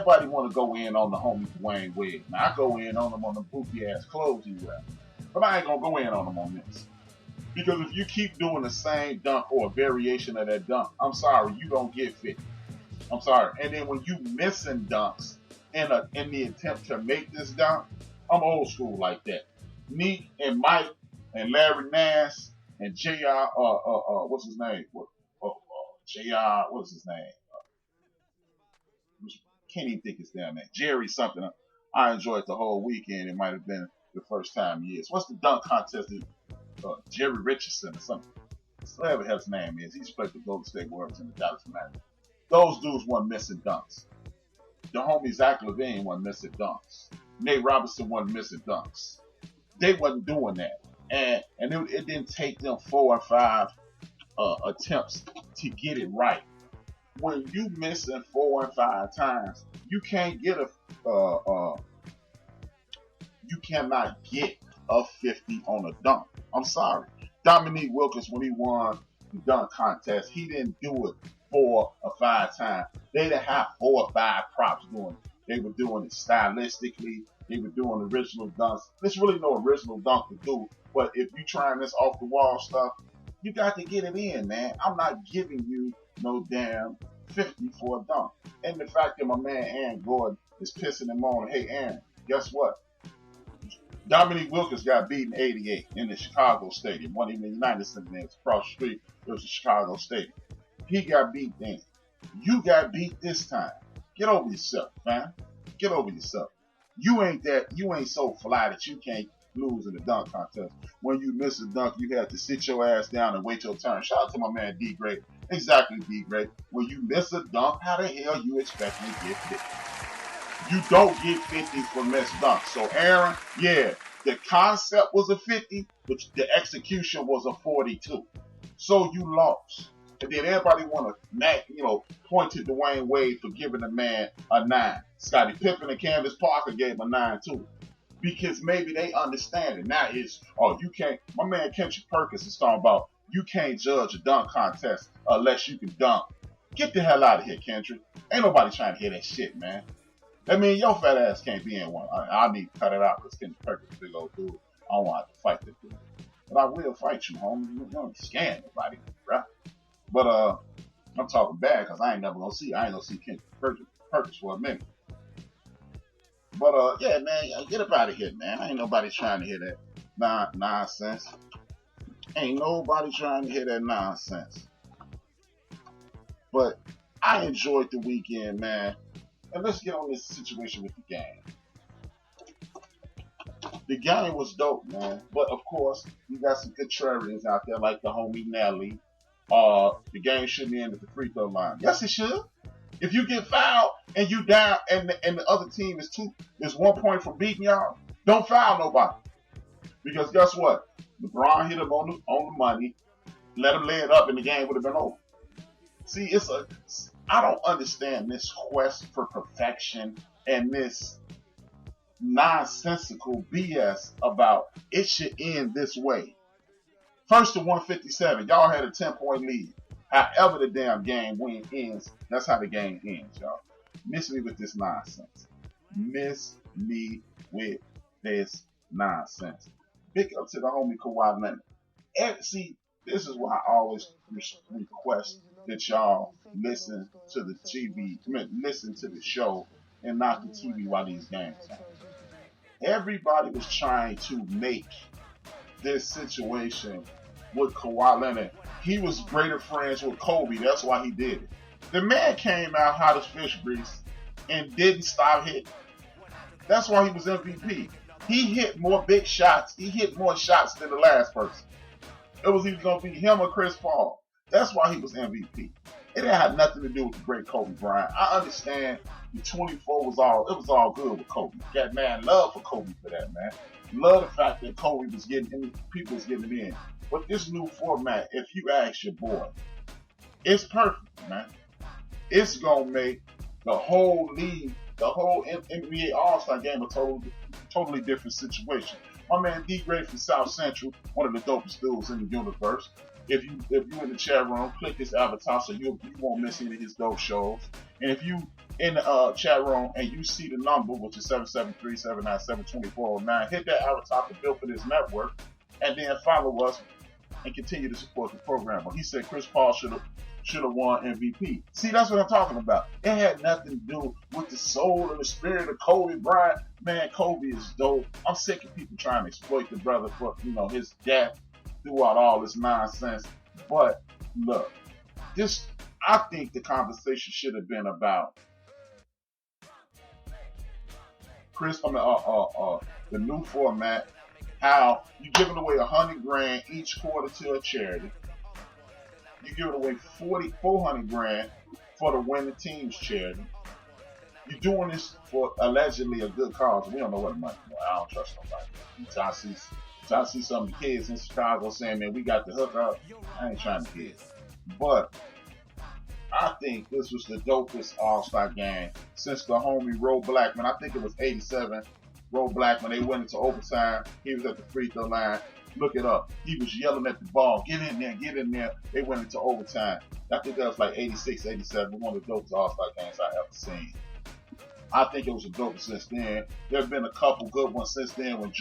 everybody want to go in on the homie Dwayne Wade. Now, I go in on him on the booty ass clothes he wear. But I ain't going to go in on him on this. Because if you keep doing the same dunk or a variation of that dunk, I'm sorry, you don't get 50. I'm sorry. And then when you missing dunks in the attempt to make this dunk, I'm old school like that. Me and Mike and Larry Nance and JR, what's his name? JR, what's his name? Can't even think his damn name. Jerry something. I enjoyed the whole weekend. It might have been the first time in years. What's the dunk contest? Jerry Richardson or something. Whatever the hell his name is. He's played the Golden State Warriors in the Dallas Mavericks. Those dudes weren't missing dunks. The homie Zach LaVine wasn't missing dunks. Nate Robinson wasn't missing dunks. They wasn't doing that. And it didn't take them 4 or 5 attempts to get it right. When you missing 4 and 5 times, you can't get you cannot get a 50 on a dunk. I'm sorry. Dominique Wilkins, when he won the dunk contest, he didn't do it 4 or 5 times. They didn't have 4 or 5 props doing it. They were doing it stylistically. They were doing original dunks. There's really no original dunk to do. But if you trying this off the wall stuff, you got to get it in, man. I'm not giving you no damn 50 for a dunk. And the fact that my man Aaron Gordon is pissing him on, hey Aaron, guess what? Dominique Wilkins got beat in 88 in the Chicago Stadium. One in the United Center across the street. It was the Chicago Stadium. He got beat then. You got beat this time. Get over yourself, man. Get over yourself. You ain't so fly that you can't lose in the dunk contest. When you miss a dunk, you have to sit your ass down and wait your turn. Shout out to my man D Gray. Exactly, D Gray. When you miss a dunk, how the hell you expect me to get 50? You don't get 50 for missed dunks. So Aaron, yeah, the concept was a 50, but the execution was a 42. So you lost. And then everybody want to, point to Dwayne Wade for giving the man a 9. Scottie Pippen and Candace Parker gave him a 9 too. Because maybe they understand it. Now it's, you can't, my man Kendrick Perkins is talking about, you can't judge a dunk contest unless you can dunk. Get the hell out of here, Kendrick. Ain't nobody trying to hear that shit, man. I mean, your fat ass can't be in one. I need to cut it out because Kendrick Perkins is a big old dude. I don't want to fight this dude. But I will fight you, homie. You don't scan nobody, right? But I'm talking bad because I ain't gonna see Kendrick Perkins for a minute. But yeah, man, get up out of here, man. Ain't nobody trying to hear that nonsense. Ain't nobody trying to hear that nonsense. But I enjoyed the weekend, man. And let's get on this situation with the game. The game was dope, man. But of course, you got some contrarians out there like the homie Nelly. The game shouldn't end at the free throw line. Yes, it should. If you get fouled and you down and the other team is 1 point from beating y'all, don't foul nobody. Because guess what? LeBron hit him on the money, let him lay it up, and the game would have been over. See, I don't understand this quest for perfection and this nonsensical BS about it should end this way. First to 157, y'all had a 10-point lead. However the damn game ends, that's how the game ends, y'all. Miss me with this nonsense. Miss me with this nonsense. Big up to the homie Kawhi Leonard. See, this is why I always request that y'all listen to the TV, listen to the show, and not the TV while these games happen. Everybody was trying to make this situation with Kawhi Leonard. He was greater friends with Kobe. That's why he did it. The man came out hot as fish grease and didn't stop hitting. That's why he was MVP. He hit more big shots. He hit more shots than the last person. It was either going to be him or Chris Paul. That's why he was MVP. It didn't have nothing to do with the great Kobe Bryant. I understand the 24 was all good with Kobe. Got man love for Kobe for that, man. Love the fact that Kobe was getting, people was getting it in. But this new format, if you ask your boy, it's perfect, man. It's going to make the whole league, the whole NBA All-Star game a totally different situation. My man D Gray from South Central, one of the dopest dudes in the universe. If you in the chat room, click his avatar so you won't miss any of his dope shows. And if you in the chat room and you see the number, which is 773-797-2409, hit that avatar to build for this network, and then follow us and continue to support the program. Well, he said Chris Paul should have won MVP. See, that's what I'm talking about. It had nothing to do with the soul and the spirit of Kobe Bryant. Man, Kobe is dope. I'm sick of people trying to exploit the brother for, his death throughout all this nonsense. But look, I think the conversation should have been about the new format, how you giving away $100,000 each quarter to a charity. You giving away $400,000 for the winning team's charity. You're doing this for allegedly a good cause. We don't know what the money is. I don't trust nobody. I see some of the kids in Chicago saying, man, we got the hook up. I ain't trying to get it. But I think this was the dopest All-Star game since the homie Ro Blackman. I think it was 87. Ro Blackman, they went into overtime. He was at the free throw line. Look it up. He was yelling at the ball, get in there, get in there. They went into overtime. I think that was like 86, 87, one of the dopest All-Star games I ever seen. I think it was a dope since then. There have been a couple good ones since then when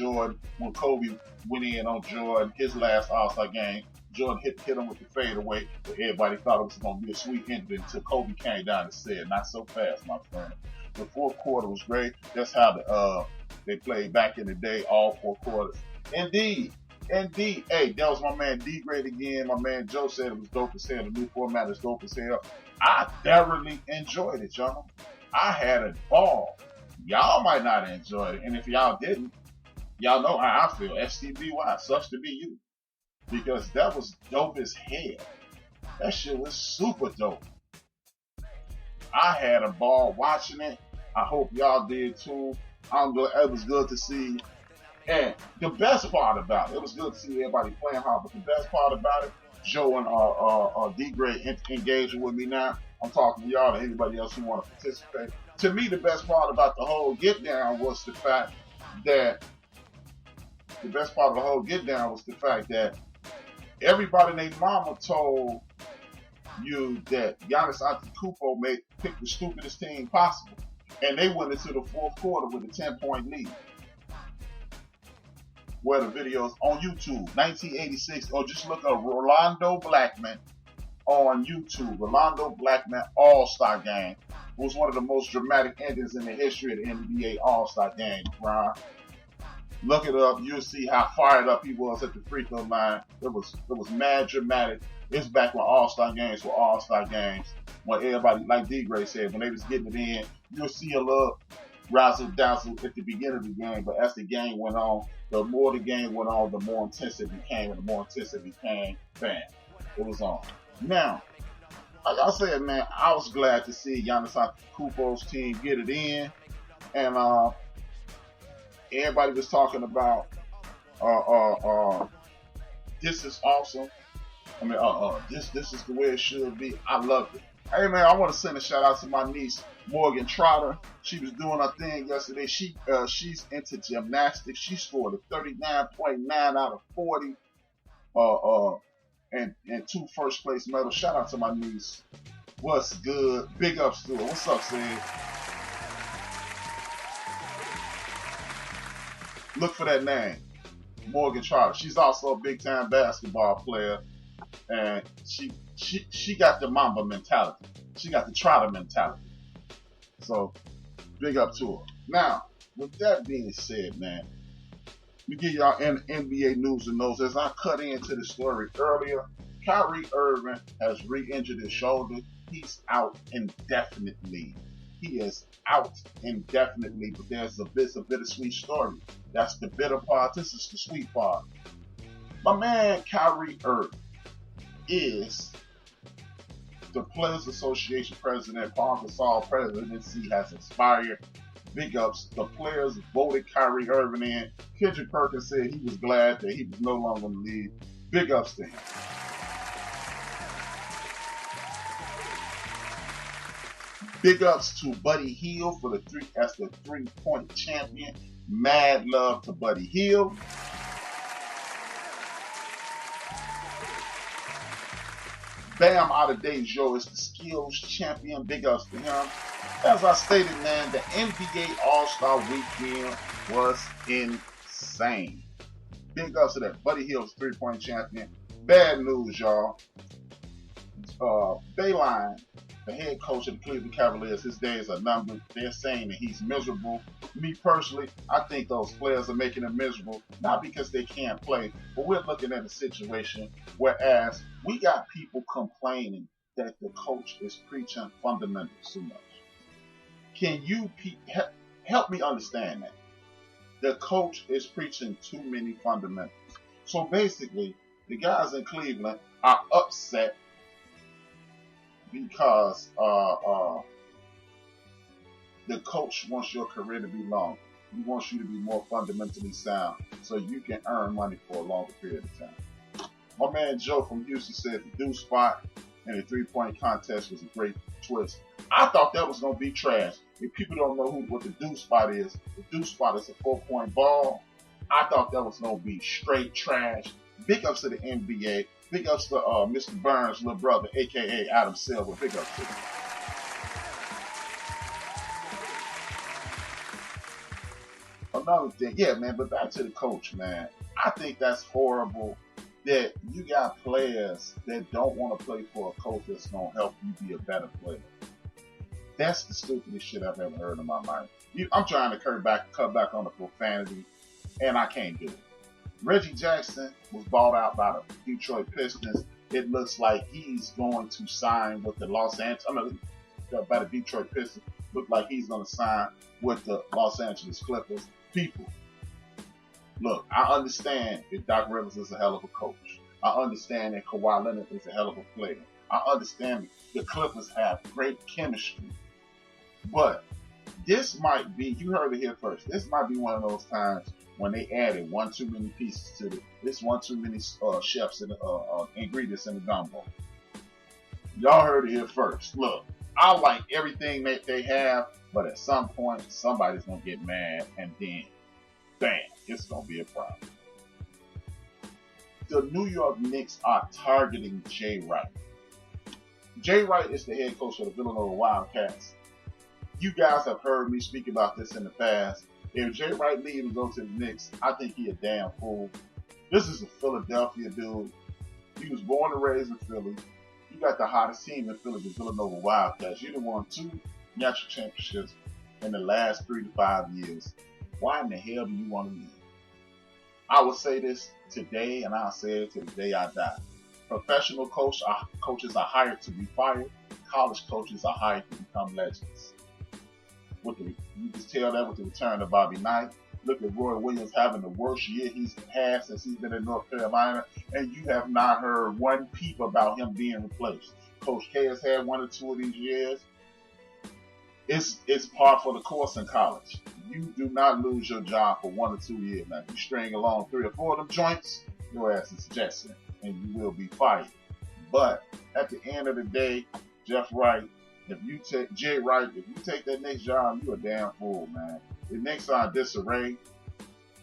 Kobe went in on Jordan, his last All-Star game. Jordan hit him with the fadeaway, but everybody thought it was going to be a sweet ending until Kobe came down and said, not so fast, my friend. The fourth quarter was great. That's how they played back in the day, all four quarters. Indeed. Hey, that was my man D Great again. My man Joe said it was dope as hell. The new format is dope as hell. I thoroughly enjoyed it, y'all. I had a ball. Y'all might not enjoy it. And if y'all didn't, y'all know how I feel. STBY, sucks to be you. Because that was dope as hell. That shit was super dope. I had a ball watching it. I hope y'all did too. It was good to see. And the best part about it was good to see everybody playing hard, but the best part about it, Joe and D-Gray engaging with me now. I'm talking to y'all and anybody else who want to participate. To me, the best part about the whole get down was the fact that everybody named Mama told you that Giannis Antetokounmpo picked the stupidest team possible, and they went into the fourth quarter with a 10-point lead. Where the videos on YouTube, 1986, or just look up Rolando Blackman on YouTube. Rolando Blackman All-Star Game was one of the most dramatic endings in the history of the NBA All-Star Game, Ron. Look it up. You'll see how fired up he was at the free throw line. It was mad dramatic. It's back when All-Star Games were All-Star Games. When everybody, like D-Gray said, when they was getting it in, you'll see a little razzle-dazzle at the beginning of the game, but as the game went on, the more the game went on, the more intense it became, and the more intense it became, bam, it was on. Now, like I said, man, I was glad to see Giannis Antetokounmpo's team get it in, and everybody was talking about this is awesome. I mean, this is the way it should be. I loved it. Hey man, I want to send a shout out to my niece Morgan Trotter. She was doing her thing yesterday. She's into gymnastics. She scored a 39.9 out of 40, and 2 first place medals. Shout out to my niece. What's good? Big ups to her. What's up, Sid? Look for that name, Morgan Trotter. She's also a big time basketball player, and she got the Mamba mentality. She got the Trotter mentality. So, big up to her. Now, with that being said, man, we give y'all NBA news and notes. As I cut into the story earlier, Kyrie Irving has re-injured his shoulder. He's out indefinitely. He is out indefinitely, but there's a bittersweet story. That's the bitter part. This is the sweet part. My man Kyrie Irving is the Players Association president. Paul Gasol presidency has expired. Big ups. The players voted Kyrie Irving in. Kendrick Perkins said he was glad that he was no longer in the league. Big ups to him. Big ups to Buddy Hield for the 3-point champion. Mad love to Buddy Hield. Bam out of day Joe is the skills champion. Big ups to him. As I stated, man, the NBA All-Star weekend was insane. Big ups to that. Buddy Hield's 3-point champion. Bad news, y'all. Bayline, the head coach of the Cleveland Cavaliers, his days are numbered. They're saying that he's miserable. Me personally, I think those players are making him miserable, not because they can't play, but we're looking at a situation whereas we got people complaining that the coach is preaching fundamentals too much. Can you help me understand that? The coach is preaching too many fundamentals. So basically, the guys in Cleveland are upset because the coach wants your career to be long. He wants you to be more fundamentally sound so you can earn money for a longer period of time. My man Joe from Houston said the do spot in the 3-point contest was a great twist. I thought that was going to be trash. If people don't know what the do spot is, the do spot is a 4-point ball. I thought that was going to be straight trash. Big ups to the NBA. Big ups to Mr. Burns' little brother, a.k.a. Adam Silver. Big ups to him. Another thing, yeah, man, but back to the coach, man. I think that's horrible that you got players that don't want to play for a coach that's going to help you be a better player. That's the stupidest shit I've ever heard in my life. I'm trying to cut back on the profanity, and I can't do it. Reggie Jackson was bought out by the Detroit Pistons. It looks like he's going to sign with the by the Detroit Pistons. Look like he's going to sign with the Los Angeles Clippers. People, look, I understand that Doc Rivers is a hell of a coach. I understand that Kawhi Leonard is a hell of a player. I understand the Clippers have great chemistry. But this might be, you heard it here first, this might be one of those times when they added one too many pieces to this one too many chefs and ingredients in the gumbo. Y'all heard it here first. Look, I like everything that they have, but at some point, somebody's going to get mad, and then, bam, it's going to be a problem. The New York Knicks are targeting Jay Wright. Jay Wright is the head coach of the Villanova Wildcats. You guys have heard me speak about this in the past. If Jay Wright leaves and goes to the Knicks, I think he a damn fool. This is a Philadelphia dude. He was born and raised in Philly. You got the hottest team in Philly, the Villanova Wildcats. You done won 2 national championships in the last 3 to 5 years. Why in the hell do you want to leave? I will say this today, and I'll say it to the day I die. Professional coaches are hired to be fired. College coaches are hired to become legends. You can tell that with the return of Bobby Knight. Look at Roy Williams having the worst year he's had since he's been in North Carolina, and you have not heard one peep about him being replaced. Coach K has had 1 or 2 of these years. It's par for the course in college. You do not lose your job for 1 or 2 years. Now, if you string along 3 or 4 of them joints, your ass is Jetson, and you will be fired. But at the end of the day, Jeff Wright, Jay Wright, if you take that next job, you a damn fool, man. The Knicks are in disarray.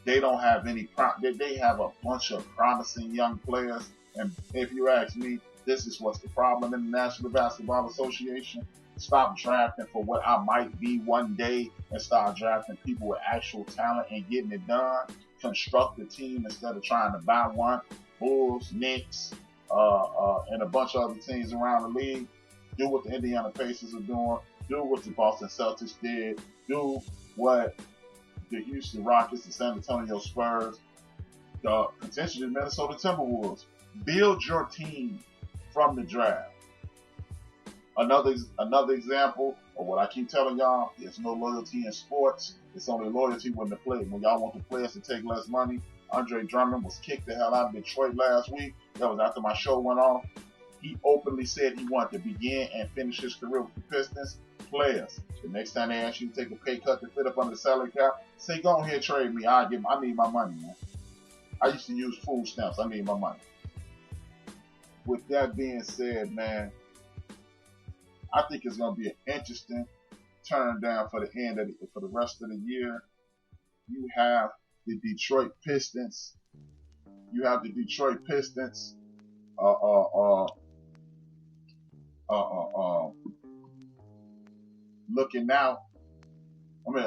They don't have any. They have a bunch of promising young players, and if you ask me, this is what's the problem in the National Basketball Association. Stop drafting for what I might be one day, and start drafting people with actual talent and getting it done. Construct a team instead of trying to buy one. Bulls, Knicks, and a bunch of other teams around the league. Do what the Indiana Pacers are doing. Do what the Boston Celtics did. Do what the Houston Rockets, the San Antonio Spurs, the potentially Minnesota Timberwolves. Build your team from the draft. Another example of what I keep telling y'all, there's no loyalty in sports. It's only loyalty when y'all want the players to take less money. Andre Drummond was kicked the hell out of Detroit last week. That was after my show went off. He openly said he wanted to begin and finish his career with the Pistons. Players, the next time they ask you to take a pay cut to fit up under the salary cap, say, go ahead, trade me. I need my money, man. I used to use food stamps. I need my money. With that being said, man, I think it's going to be an interesting turn down for the rest of the year. You have the Detroit Pistons. looking out. I mean,